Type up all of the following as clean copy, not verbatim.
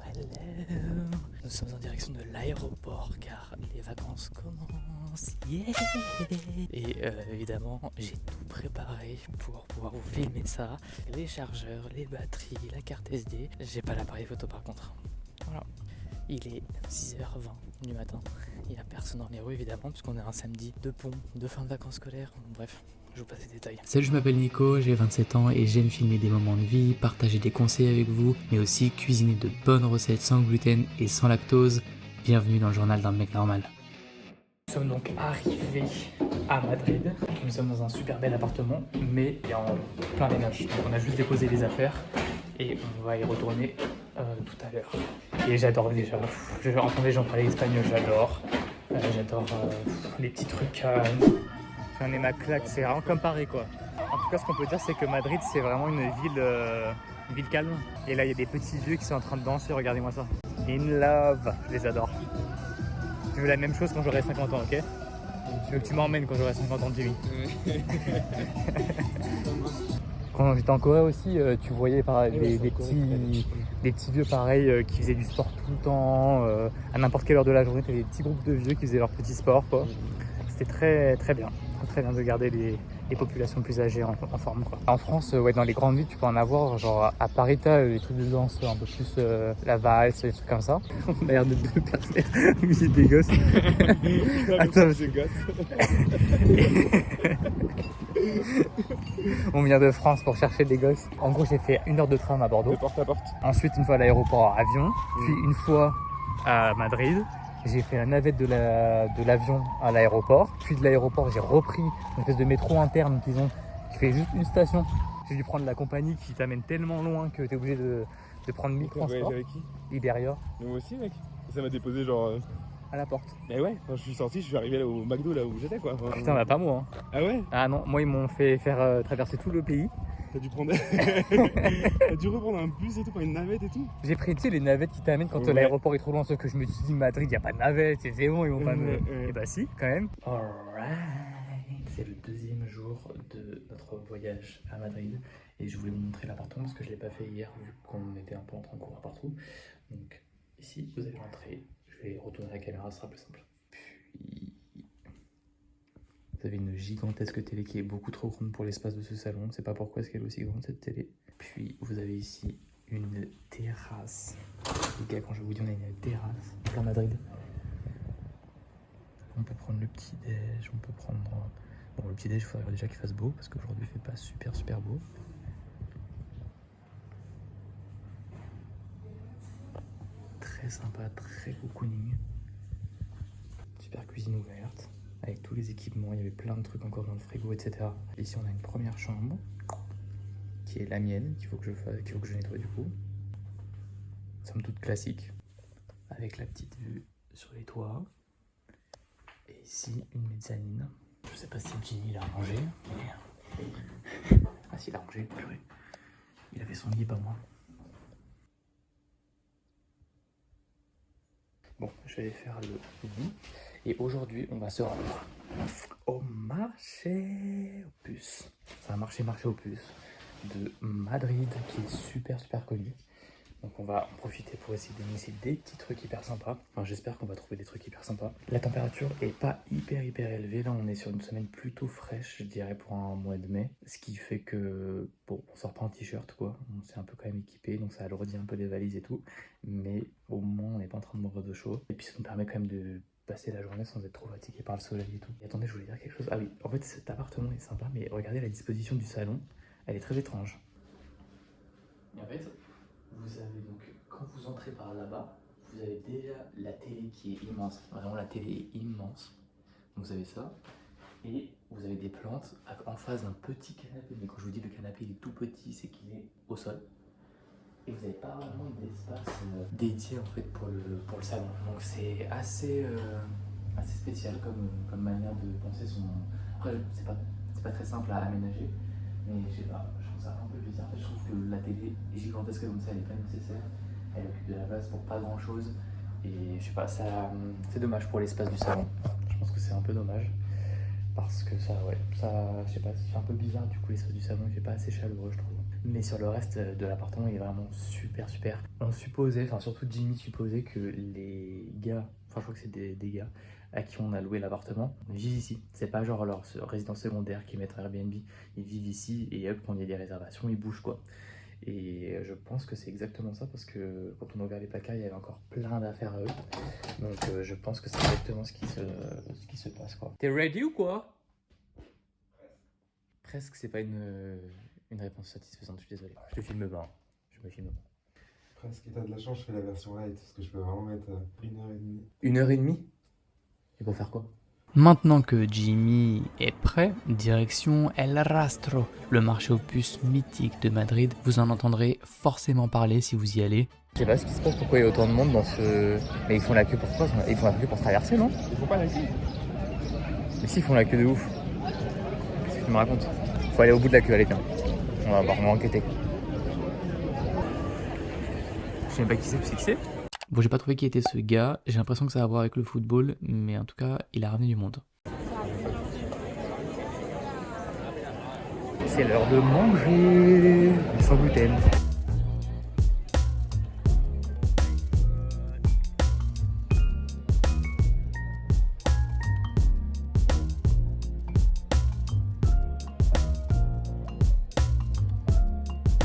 hello. Nous sommes en direction de l'aéroport car les vacances commencent. Yeah. Et évidemment, j'ai tout préparé pour pouvoir vous filmer ça. Les chargeurs, les batteries, la carte SD. J'ai pas l'appareil photo par contre. Voilà. Il est 6h20 du matin. Il n'y a personne dans les rues évidemment puisqu'on est un samedi de pont, de fin de vacances scolaires. Bref. Je vous passe les détails. Salut, je m'appelle Nico, j'ai 27 ans et j'aime filmer des moments de vie, partager des conseils avec vous, mais aussi cuisiner de bonnes recettes sans gluten et sans lactose. Bienvenue dans le journal d'un mec normal. Nous sommes donc arrivés à Madrid. Nous sommes dans un super bel appartement, mais il y a en plein ménage. Donc on a juste déposé les affaires et on va y retourner tout à l'heure. Et j'adore déjà, j'entends les gens parler espagnol, j'adore. J'adore les petits trucs. J'en ai ma claque, c'est vraiment comme Paris quoi. En tout cas, ce qu'on peut dire, c'est que Madrid, c'est vraiment une ville calme. Et là, il y a des petits vieux qui sont en train de danser, regardez-moi ça. In love, je les adore. Je veux la même chose quand j'aurai 50 ans, ok? Je veux que tu m'emmènes quand j'aurai 50 ans, Jimmy. Quand j'étais en Corée aussi, tu voyais des petits vieux pareils qui faisaient du sport tout le temps. À n'importe quelle heure de la journée, tu avais des petits groupes de vieux qui faisaient leur petit sport quoi. C'était très bien. Très bien de garder les populations plus âgées en forme quoi. En France, ouais, dans les grandes villes, tu peux en avoir. Genre à Paris, t'as les trucs de danse un peu plus la valse, des trucs comme ça. On a l'air de deux personnes. J'ai des gosses. Attends, j'ai On vient de France pour chercher des gosses. En gros, j'ai fait 1 heure de tram à Bordeaux. De porte à porte. Ensuite, une fois à l'aéroport, avion. Puis une fois à Madrid. J'ai fait la navette de l'avion à l'aéroport. Puis de l'aéroport, j'ai repris une espèce de métro interne qu'ils ont, qui fait juste une station. J'ai dû prendre la compagnie qui t'amène tellement loin que t'es obligé de prendre 1000 transports. Avec qui? Iberia. Mais moi aussi, mec. Ça m'a déposé genre. À la porte. Mais ouais, quand je suis sorti, je suis arrivé là au McDo là où j'étais quoi. Enfin, Putain, bah pas moi. Hein. Ah ouais? Ah non, moi ils m'ont fait faire traverser tout le pays. T'as dû prendre. T'as dû reprendre un bus et tout, une navette et tout? J'ai pris, tu sais, les navettes qui t'amènent quand l'aéroport est trop loin, sauf que je me suis dit, Madrid, il n'y a pas de navette, c'est bon, ils vont pas me. Et bah si, quand même. Alright, c'est le 2e jour de notre voyage à Madrid. Et je voulais vous montrer l'appartement parce que je ne l'ai pas fait hier, vu qu'on était un peu en train de courir partout. Donc ici, vous avez l'entrée. Je vais retourner la caméra, ce sera plus simple. Puis. Vous avez une gigantesque télé qui est beaucoup trop grande pour l'espace de ce salon. Je ne sais pas pourquoi est-ce qu'elle est aussi grande cette télé. Puis vous avez ici une terrasse. Les gars, quand je vous dis on a une terrasse en plein Madrid. On peut prendre le petit déj, on peut prendre... Bon, le petit déj, il faudrait déjà qu'il fasse beau parce qu'aujourd'hui il fait pas super beau. Très sympa, très cocooning. Super cuisine ouverte. Avec tous les équipements, il y avait plein de trucs encore dans le frigo, etc. Ici, on a une première chambre, qui est la mienne, qu'il faut que je nettoie du coup. Somme toute classique, avec la petite vue sur les toits. Et ici, une mezzanine. Je sais pas si Ginny l'a rangé, mais... Ah si, il l'a rangé, purée. Il avait son lit, pas moi. Bon, je vais aller faire le lit. Et aujourd'hui, on va se rendre au marché aux puces. C'est un marché aux puces de Madrid qui est super connu. Donc on va en profiter pour essayer d'initier des petits trucs hyper sympas. Enfin, j'espère qu'on va trouver des trucs hyper sympas. La température est pas hyper élevée. Là, on est sur une semaine plutôt fraîche, je dirais, pour un mois de mai. Ce qui fait que, bon, on sort pas en t-shirt, quoi. On s'est un peu quand même équipé, donc ça alourdit un peu les valises et tout. Mais au moins, on n'est pas en train de mourir de chaud. Et puis ça nous permet quand même de passer la journée sans être trop fatigué par le soleil et tout. Et attendez, je voulais dire quelque chose. Ah oui, en fait, cet appartement est sympa, mais regardez la disposition du salon. Elle est très étrange. Et en fait, vous avez donc, quand vous entrez par là-bas, vous avez déjà la télé qui est immense. Vraiment, la télé est immense. Donc vous avez ça. Et vous avez des plantes en face d'un petit canapé. Mais quand je vous dis le canapé il est tout petit, c'est qu'il est au sol. Et vous n'avez pas vraiment d'espace dédié en fait pour le salon. Donc c'est assez spécial comme manière de penser son... Après, c'est pas très simple à aménager. Mais je sais pas, je trouve ça un peu bizarre. Je trouve que la télé est gigantesque comme ça, elle est pas nécessaire. Elle occupe de la place pour pas grand chose. Et je sais pas, ça, c'est dommage pour l'espace du salon. Je pense que c'est un peu dommage. Parce que ça, ouais, ça, je sais pas, c'est un peu bizarre du coup l'espace du salon, il fait pas assez chaleureux je trouve. Mais sur le reste de l'appartement, il est vraiment super super. On supposait, enfin surtout Jimmy supposait que les gars, enfin je crois que c'est des gars à qui on a loué l'appartement, vivent ici. C'est pas genre leur résidence secondaire qui mettent Airbnb. Ils vivent ici et hop, quand il y a des réservations, ils bougent quoi. Et je pense que c'est exactement ça parce que quand on a ouvert les placards, il y avait encore plein d'affaires à eux. Donc je pense que c'est exactement ce qui se passe quoi. T'es ready ou quoi? Presque, c'est pas une réponse satisfaisante, je suis désolé. Je te filme pas, hein. Je me filme pas. Presque, et t'as de la chance, je fais la version light parce que je peux vraiment mettre 1h30. 1h30? Et pour faire quoi? Maintenant que Jimmy est prêt, direction El Rastro, le marché aux puces mythique de Madrid. Vous en entendrez forcément parler si vous y allez. Je sais pas ce qui se passe, pourquoi il y a autant de monde dans ce... Mais ils font la queue pour quoi? Ils font la queue pour traverser, non? Ils font pas la queue. Mais si, ils font la queue de ouf. Qu'est-ce que tu me racontes? Faut aller au bout de la queue, allez tiens. On va enquêter. Je sais même pas qui c'est. Bon, j'ai pas trouvé qui était ce gars, j'ai l'impression que ça a à voir avec le football, mais en tout cas, il a ramené du monde. C'est l'heure de manger sans gluten.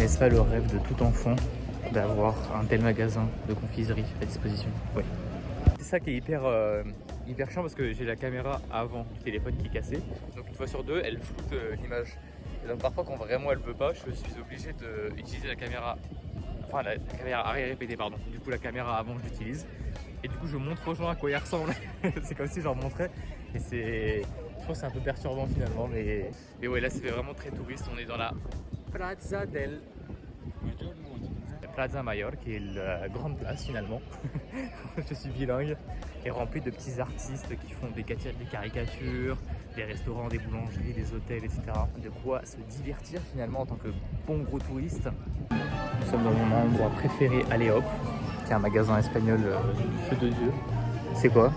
N'est-ce pas le rêve de tout enfant d'avoir un tel magasin de confiserie à disposition? Ouais. C'est ça qui est hyper chiant parce que j'ai la caméra avant du téléphone qui est cassée. Donc une fois sur deux, elle floute l'image. Et donc parfois quand vraiment elle veut pas, je suis obligé d'utiliser la caméra, enfin la caméra arrière répétée pardon. Du coup la caméra avant je l'utilise. Et du coup je montre aux gens à quoi il ressemble. C'est comme si je leur montrais. Et je pense que c'est un peu perturbant finalement. Mais ouais là ça fait vraiment très touriste. On est dans la Plaza del Plaza Mayor, qui est la grande place finalement. Je suis bilingue et rempli de petits artistes qui font des caricatures, des restaurants, des boulangeries, des hôtels, etc. De quoi se divertir finalement en tant que bon gros touriste. Nous sommes dans mon endroit préféré, Aleop, qui est un magasin espagnol feu de Dieu. C'est quoi?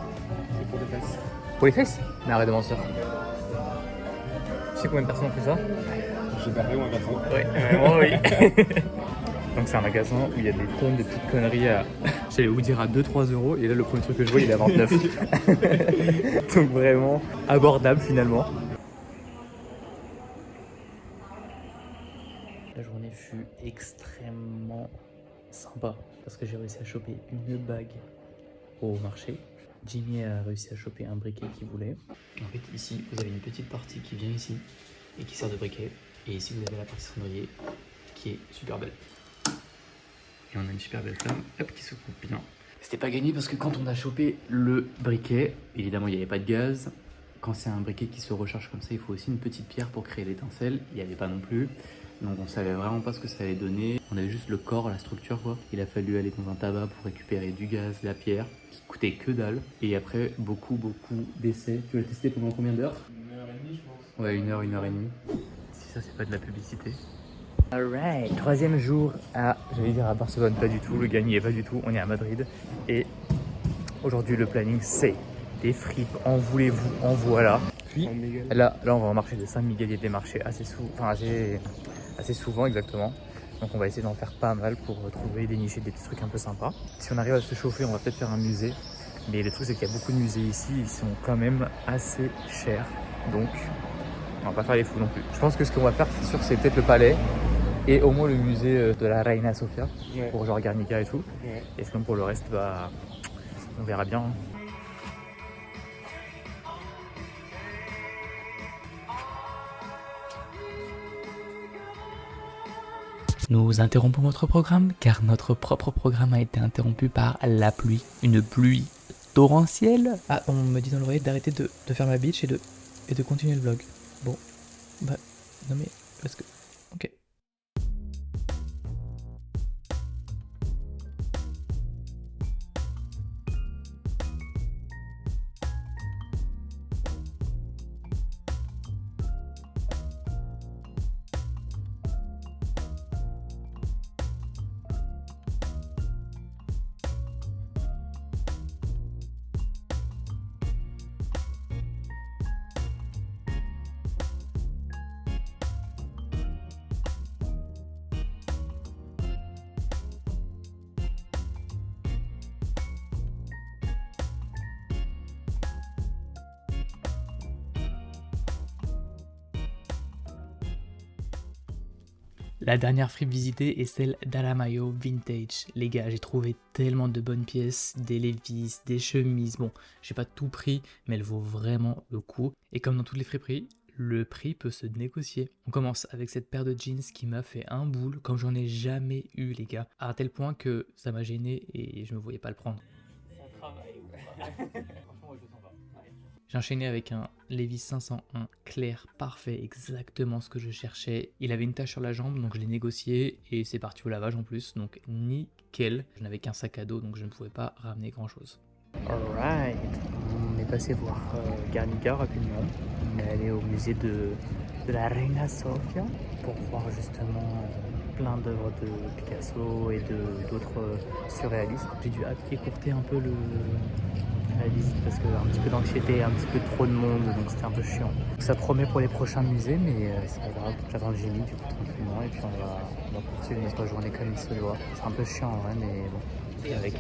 C'est pour les fesses. Pour les fesses? Mais arrête de mentir. Tu sais combien de personnes ont fait ça? J'ai perdu mon garçon. Oui, vraiment oui. Donc c'est un magasin où il y a des tonnes de petites conneries à... J'allais vous dire à 2-3 euros et là le premier truc que je vois il est à 29. Donc vraiment abordable finalement. La journée fut extrêmement sympa parce que j'ai réussi à choper une bague au marché. Jimmy a réussi à choper un briquet qu'il voulait. En fait ici vous avez une petite partie qui vient ici et qui sert de briquet. Et ici vous avez la partie cendrier qui est super belle. Et on a une super belle flamme, hop, qui se coupe bien. C'était pas gagné parce que quand on a chopé le briquet, évidemment il n'y avait pas de gaz. Quand c'est un briquet qui se recharge comme ça, il faut aussi une petite pierre pour créer l'étincelle. Il n'y avait pas non plus. Donc on savait vraiment pas ce que ça allait donner. On avait juste le corps, la structure quoi. Il a fallu aller dans un tabac pour récupérer du gaz, la pierre, qui coûtait que dalle. Et après, beaucoup d'essais. Tu l'as testé pendant combien d'heures? 1h30 je pense. Ouais, 1h30. Si ça c'est pas de la publicité. Alright, troisième jour j'allais dire à Barcelone, pas du tout, le gars n'y est pas du tout, on est à Madrid. Et aujourd'hui le planning c'est des fripes, en voulez-vous, en voilà. Puis là on va au marché de Saint-Miguel, il y a des marchés assez souvent exactement. Donc on va essayer d'en faire pas mal pour trouver, dénicher des petits trucs un peu sympas. Si on arrive à se chauffer, on va peut-être faire un musée. Mais le truc c'est qu'il y a beaucoup de musées ici, ils sont quand même assez chers. Donc on va pas faire les fous non plus. Je pense que ce qu'on va faire, c'est sûr, c'est peut-être le palais. Et au moins le musée de la Reina Sofia, ouais. Pour genre Guernica et tout. Ouais. Et sinon pour le reste, bah, on verra bien. Nous interrompons votre programme car notre propre programme a été interrompu par la pluie. Une pluie torrentielle. Ah, on me dit dans l'oreille d'arrêter de faire ma bitch et de continuer le vlog. Bon, bah, non mais, parce que... Ok. La dernière fripe visitée est celle d'Aramayo Vintage. Les gars, j'ai trouvé tellement de bonnes pièces, des Levi's, des chemises. Bon, j'ai pas tout pris, mais elle vaut vraiment le coup. Et comme dans toutes les friperies, le prix peut se négocier. On commence avec cette paire de jeans qui m'a fait un boule comme j'en ai jamais eu, les gars. À un tel point que ça m'a gêné et je me voyais pas le prendre. Ça travaille ou pas? Franchement, je le sens pas. Ouais. J'ai enchaîné avec un Levi's 501 clair, parfait, exactement ce que je cherchais. Il avait une tache sur la jambe, donc je l'ai négocié et c'est parti au lavage en plus, donc nickel. Je n'avais qu'un sac à dos, donc je ne pouvais pas ramener grand chose. Alright, on est passé voir Guernica rapidement. On est allé au musée de la Reina Sofia pour voir justement plein d'œuvres de Picasso et d'autres surréalistes. J'ai dû écourter un peu la visite parce que un petit peu d'anxiété, un petit peu trop de monde, donc c'était un peu chiant. Ça promet pour les prochains musées, mais c'est pas grave. J'attends Jimmy du coup tranquillement et puis on va poursuivre notre journée comme il se doit. C'est un peu chiant en vrai, mais bon, c'est avec.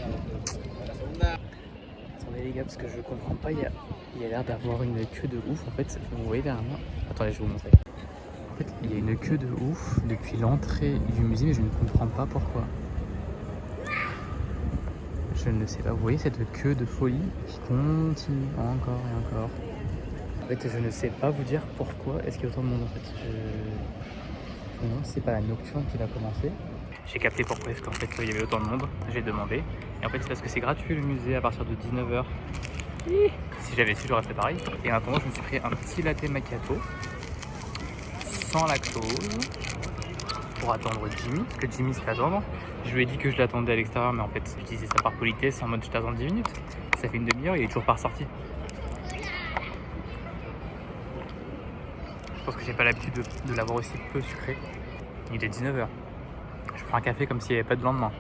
Attendez les gars, parce que je comprends pas, il y a l'air d'avoir une queue de ouf en fait. Vous voyez derrière moi? Attendez, je vais vous montrer. En fait, il y a une queue de ouf depuis l'entrée du musée, mais je ne comprends pas pourquoi. Je ne sais pas, vous voyez cette queue de folie qui continue encore et encore. En fait, je ne sais pas vous dire pourquoi est-ce qu'il y a autant de monde en fait. Je me demande si c'est pas la nocturne qui va commencer. J'ai capté pourquoi est-ce qu'en fait il y avait autant de monde, j'ai demandé. Et en fait c'est parce que c'est gratuit le musée à partir de 19h. Si j'avais su, j'aurais fait pareil. Et en attendant, je me suis pris un petit latte macchiato sans lactose pour attendre Jimmy, parce que Jimmy se fait attendre. Je lui ai dit que je l'attendais à l'extérieur, mais en fait je disais ça par politesse en mode je t'attends 10 minutes. Ça fait une demi-heure, il est toujours pas ressorti. Je pense que j'ai pas l'habitude de l'avoir aussi peu sucré. Il est 19h. Je prends un café comme s'il n'y avait pas de lendemain.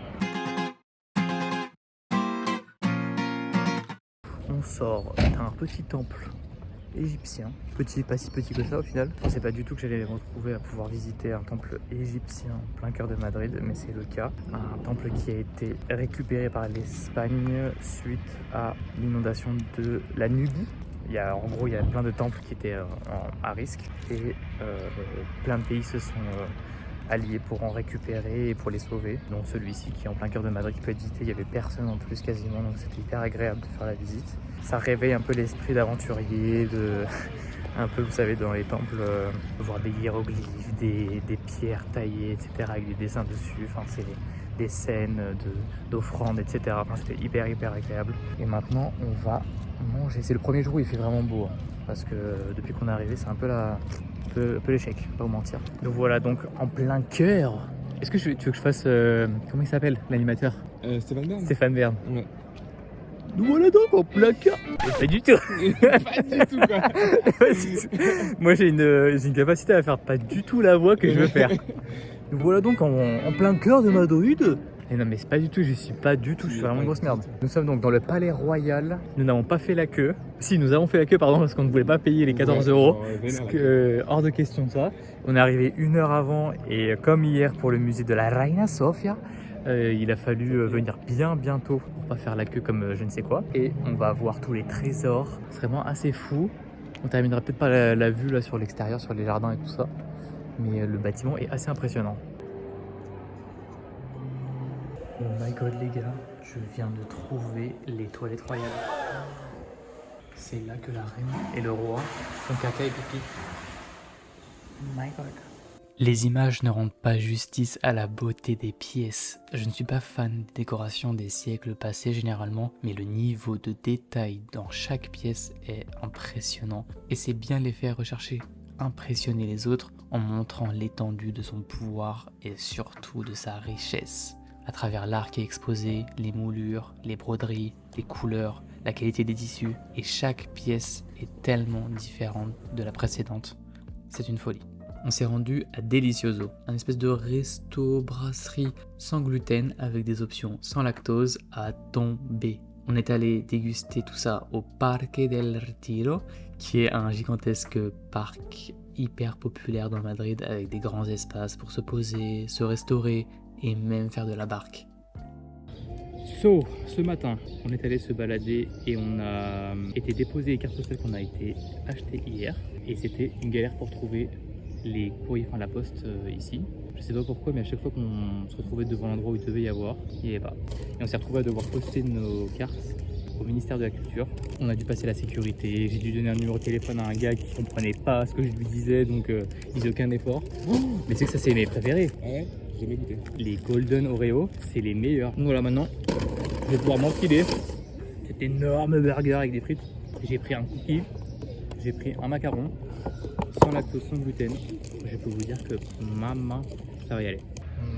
On sort d'un petit temple égyptien. Petit, pas si petit que ça au final. Je pensais pas du tout que j'allais me retrouver à pouvoir visiter un temple égyptien en plein cœur de Madrid, mais c'est le cas. Un temple qui a été récupéré par l'Espagne suite à l'inondation de la Nubie. En gros, il y a plein de temples qui étaient à risque et plein de pays se sont alliés pour en récupérer et pour les sauver. Donc celui-ci qui est en plein cœur de Madrid qui peut être visité, il n'y avait personne en plus quasiment, donc c'était hyper agréable de faire la visite. Ça réveille un peu l'esprit d'aventurier, un peu vous savez dans les temples, voir des hiéroglyphes, des pierres taillées, etc. avec des dessins dessus, enfin c'est des scènes d'offrandes, etc. Enfin c'était hyper agréable. Et maintenant on va manger. C'est le premier jour où il fait vraiment beau, hein, parce que depuis qu'on est arrivé c'est un peu l'échec, pas vous mentir. Donc voilà, donc en plein cœur. Est-ce que tu veux que je fasse comment il s'appelle l'animateur? Stéphane Bern. Stéphane Bern. Ouais. Nous voilà donc en plein cœur. Pas du tout. Pas du tout quoi. Moi j'ai une capacité à faire pas du tout la voix que je veux faire. Nous voilà donc en plein cœur de Madrid. Et non mais c'est pas du tout, je suis pas du tout, je suis vraiment une grosse merde. Nous sommes donc dans le palais royal, nous n'avons pas fait la queue. Si, nous avons fait la queue pardon parce qu'on ne voulait pas payer les 14 €. Parce que hors de question de ça. On est arrivé 1 heure avant et comme hier pour le musée de la Reina Sofia, il a fallu venir bien tôt pour pas faire la queue comme je ne sais quoi. Et on va voir tous les trésors, c'est vraiment assez fou. On terminera peut-être pas la vue là sur l'extérieur, sur les jardins et tout ça. Mais le bâtiment est assez impressionnant. Oh my god les gars, je viens de trouver les toilettes royales. C'est là que la reine et le roi font caca et pipi. Oh my god. Les images ne rendent pas justice à la beauté des pièces. Je ne suis pas fan des décorations des siècles passés généralement, mais le niveau de détail dans chaque pièce est impressionnant. Et c'est bien l'effet recherché, impressionner les autres en montrant l'étendue de son pouvoir et surtout de sa richesse. À travers l'art qui est exposé, les moulures, les broderies, les couleurs, la qualité des tissus, et chaque pièce est tellement différente de la précédente. C'est une folie. On s'est rendu à Delicioso, un espèce de resto-brasserie sans gluten avec des options sans lactose à tomber. On est allé déguster tout ça au Parque del Retiro, qui est un gigantesque parc hyper populaire dans Madrid avec des grands espaces pour se poser, se restaurer et même faire de la barque. Ce matin, on est allé se balader et on a été déposer les cartes postales qu'on a été achetées hier. Et c'était une galère pour trouver les courriers, enfin la poste ici. Je sais pas pourquoi, mais à chaque fois qu'on se retrouvait devant l'endroit où il devait y avoir, il n'y avait pas. Et on s'est retrouvé à devoir poster nos cartes au ministère de la Culture. On a dû passer la sécurité, j'ai dû donner un numéro de téléphone à un gars qui comprenait pas ce que je lui disais, donc il faisait aucun effort. Mais c'est que ça, c'est mes préférés. Ah ouais, j'ai jamais goûté. Les Golden Oreo, c'est les meilleurs. Donc voilà, maintenant, je vais pouvoir m'enfiler cet énorme burger avec des frites. J'ai pris un cookie, j'ai pris un macaron, sans lactose, sans gluten. Je peux vous dire que ma main, ça va y aller.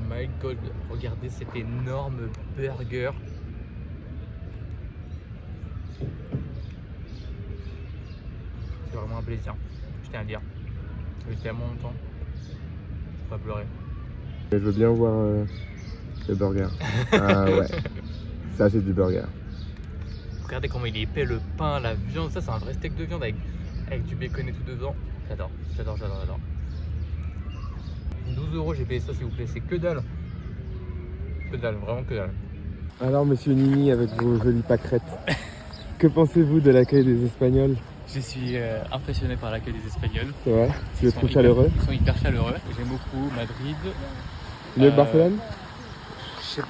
My God, regardez cet énorme burger. C'est vraiment un plaisir, je tiens à le dire. J'ai tellement longtemps, je peux pas pleurer. Je veux bien voir le burger. Ah ouais, ça c'est du burger. Regardez comment il est épais, le pain, la viande, ça c'est un vrai steak de viande avec du bacon et tout dedans. J'adore, j'adore, j'adore, j'adore. 12 € j'ai payé ça s'il vous plaît, c'est que dalle. Que dalle, vraiment que dalle. Alors monsieur Nini avec vos jolies pâquerettes, que pensez-vous de l'accueil des Espagnols? Je suis impressionné par l'accueil des Espagnols. C'est vrai? Tu les Ils sont trouves hyper- chaleureux? Ils sont hyper chaleureux. J'aime beaucoup Madrid. Mieux que Barcelone?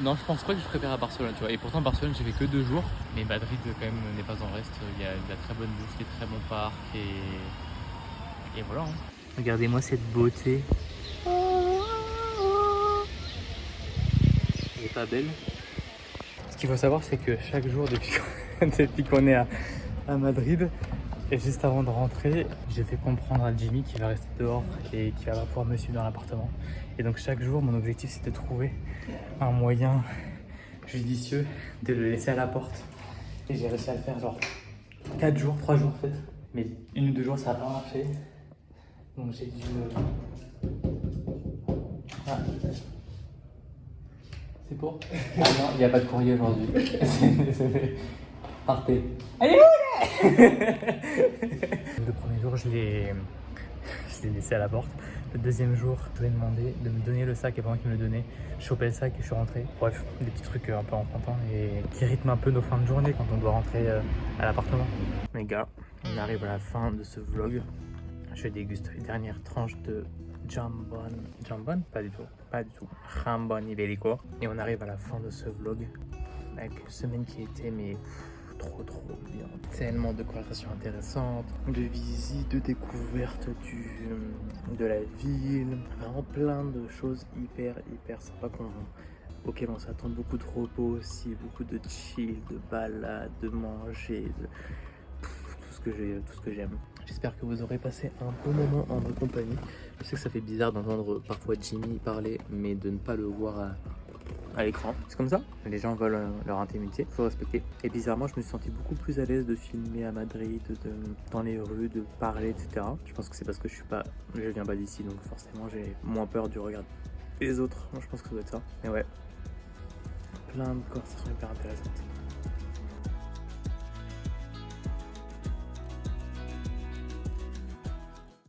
Non, je pense pas que je préfère à Barcelone, tu vois. Et pourtant, Barcelone, j'ai fait que 2 jours. Mais Madrid, quand même, n'est pas en reste. Il y a de la très bonne bouffe, des très bons parcs. Et voilà. Hein. Regardez-moi cette beauté. Elle est pas belle. Ce qu'il faut savoir, c'est que chaque jour, depuis qu'on est à Madrid, et juste avant de rentrer, j'ai fait comprendre à Jimmy qu'il va rester dehors et qu'il va pas pouvoir me suivre dans l'appartement. Et donc chaque jour, mon objectif, c'est de trouver un moyen judicieux de le laisser à la porte. Et j'ai réussi à le faire genre 4 jours, 3 jours en fait. Mais 1 ou 2 jours, ça n'a pas marché. Donc j'ai dû... Ah. C'est pour? Ah non, il n'y a pas de courrier aujourd'hui. Partez. Allez, le premier jour, je l'ai laissé à la porte. Le deuxième jour, je lui ai demandé de me donner le sac et pendant qu'il me le donnait, je chopais le sac et je suis rentré. Bref, des petits trucs un peu enfantins et qui rythment un peu nos fins de journée quand on doit rentrer à l'appartement. Les gars, on arrive à la fin de ce vlog. Je déguste les dernières tranches de jambon. Jambon? Pas du tout. Pas du tout. Jambon ibérico. Et on arrive à la fin de ce vlog avec une semaine qui était mais trop bien. Tellement de conversations intéressantes, de visites, de découvertes de la ville. Vraiment plein de choses hyper sympas auxquelles on s'attend. Beaucoup de repos aussi, beaucoup de chill, de balade, de manger, tout ce que j'aime. J'espère que vous aurez passé un bon moment en ma compagnie. Je sais que ça fait bizarre d'entendre parfois Jimmy parler, mais de ne pas le voir à l'écran. C'est comme ça, les gens veulent leur intimité, il faut respecter. Et bizarrement, je me suis senti beaucoup plus à l'aise de filmer à Madrid, dans les rues, de parler, etc. Je pense que c'est parce que je viens pas d'ici, donc forcément j'ai moins peur du regard des autres. Moi, je pense que ça doit être ça. Mais ouais, plein de conversations hyper intéressantes.